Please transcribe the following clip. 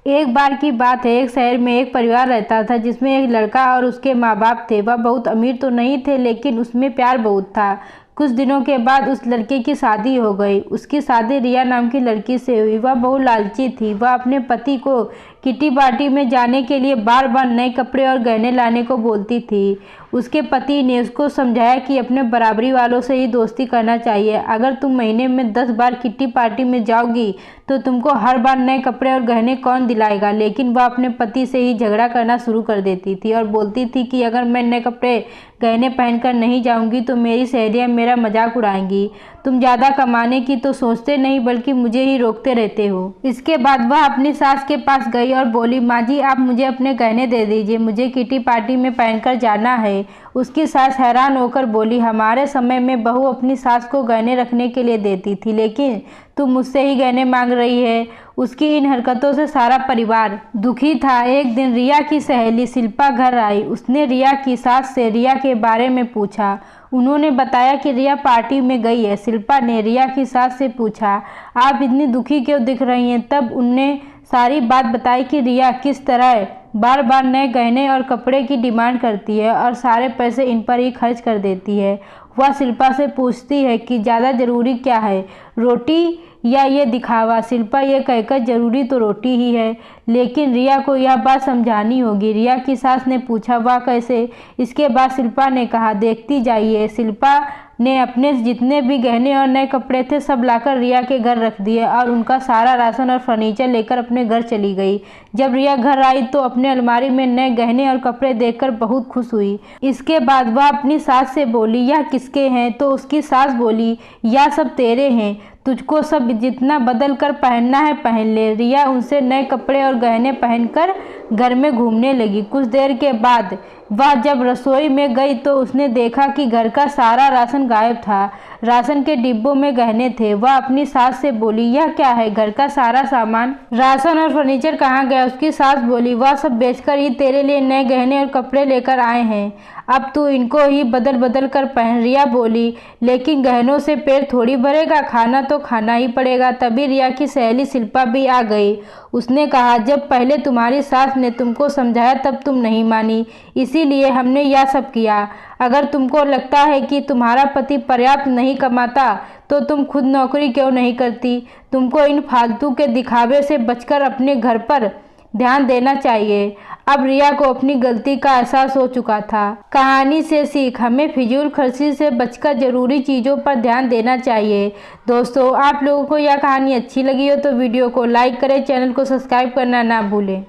एक बार की बात है, एक शहर में एक परिवार रहता था जिसमें एक लड़का और उसके माँ बाप थे। वह बहुत अमीर तो नहीं थे, लेकिन उसमें प्यार बहुत था। कुछ दिनों के बाद उस लड़के की शादी हो गई। उसकी शादी रिया नाम की लड़की से हुई। वह बहुत लालची थी। वह अपने पति को किटी पार्टी में जाने के लिए बार बार नए कपड़े और गहने लाने को बोलती थी। उसके पति ने उसको समझाया कि अपने बराबरी वालों से ही दोस्ती करना चाहिए। अगर तुम महीने में 10 बार किटी पार्टी में जाओगी तो तुमको हर बार नए कपड़े और गहने कौन दिलाएगा। लेकिन वह अपने पति से ही झगड़ा करना शुरू कर देती थी और बोलती थी कि अगर मैं नए कपड़े गहने पहनकर नहीं जाऊंगी तो मेरी सहेलियां मेरा मजाक उड़ाएंगी। तुम ज़्यादा कमाने की तो सोचते नहीं, बल्कि मुझे ही रोकते रहते हो। इसके बाद वह अपनी सास के पास गई और बोली, माँ जी आप मुझे अपने गहने दे दीजिए, मुझे किटी पार्टी में पहनकर जाना है। उसकी सास हैरान होकर बोली, हमारे समय में बहू अपनी सास को गहने रखने के लिए देती थी, लेकिन तुम मुझसे ही गहने मांग रही है। उसकी इन हरकतों से सारा परिवार दुखी था। एक दिन रिया की सहेली शिल्पा घर आई। उसने रिया की सास से रिया के बारे में पूछा। उन्होंने बताया कि रिया पार्टी में गई है। शिल्पा ने रिया की सास से पूछा, आप इतनी दुखी क्यों दिख रही हैं। तब उनने सारी बात बताई कि रिया किस तरह बार बार नए गहने और कपड़े की डिमांड करती है और सारे पैसे इन पर ही खर्च कर देती है। वह शिल्पा से पूछती है कि ज़्यादा ज़रूरी क्या है, रोटी या ये दिखावा। शिल्पा ये कहकर ज़रूरी तो रोटी ही है, लेकिन रिया को यह बात समझानी होगी। रिया की सास ने पूछा, वह कैसे। इसके बाद शिल्पा ने कहा, देखती जाइए। शिल्पा ने अपने जितने भी गहने और नए कपड़े थे सब लाकर रिया के घर रख दिए और उनका सारा राशन और फर्नीचर लेकर अपने घर चली गई। जब रिया घर आई तो अपने अलमारी में नए गहने और कपड़े देखकर बहुत खुश हुई। इसके बाद वह अपनी सास से बोली, यह किसके हैं। तो उसकी सास बोली, यह सब तेरे हैं, तुझको सब जितना बदल कर पहनना है पहन ले। रिया उनसे नए कपड़े और गहने पहनकर घर में घूमने लगी। कुछ देर के बाद वह जब रसोई में गई तो उसने देखा कि घर का सारा राशन गायब था। राशन के डिब्बों में गहने थे। वह अपनी सास से बोली, यह क्या है, घर का सारा सामान, राशन और फर्नीचर कहाँ गया। उसकी सास बोली, वह सब बेचकर ही तेरे लिए नए गहने और कपड़े लेकर आए हैं, अब तू इनको ही बदल बदल कर पहन। रिया बोली, लेकिन गहनों से पेट थोड़ी भरेगा, खाना तो खाना ही पड़ेगा। तभी रिया की सहेली शिल्पा भी आ गई। उसने कहा, जब पहले तुम्हारी सास ने तुमको समझाया तब तुम नहीं मानी, इसीलिए हमने यह सब किया। अगर तुमको लगता है कि तुम्हारा पति पर्याप्त नहीं कमाता तो तुम खुद नौकरी क्यों नहीं करती। तुमको इन फालतू के दिखावे से बचकर अपने घर पर ध्यान देना चाहिए। अब रिया को अपनी गलती का एहसास हो चुका था। कहानी से सीख, हमें फिजूल खर्ची से बचकर जरूरी चीज़ों पर ध्यान देना चाहिए। दोस्तों, आप लोगों को यह कहानी अच्छी लगी हो तो वीडियो को लाइक करें, चैनल को सब्सक्राइब करना ना भूलें।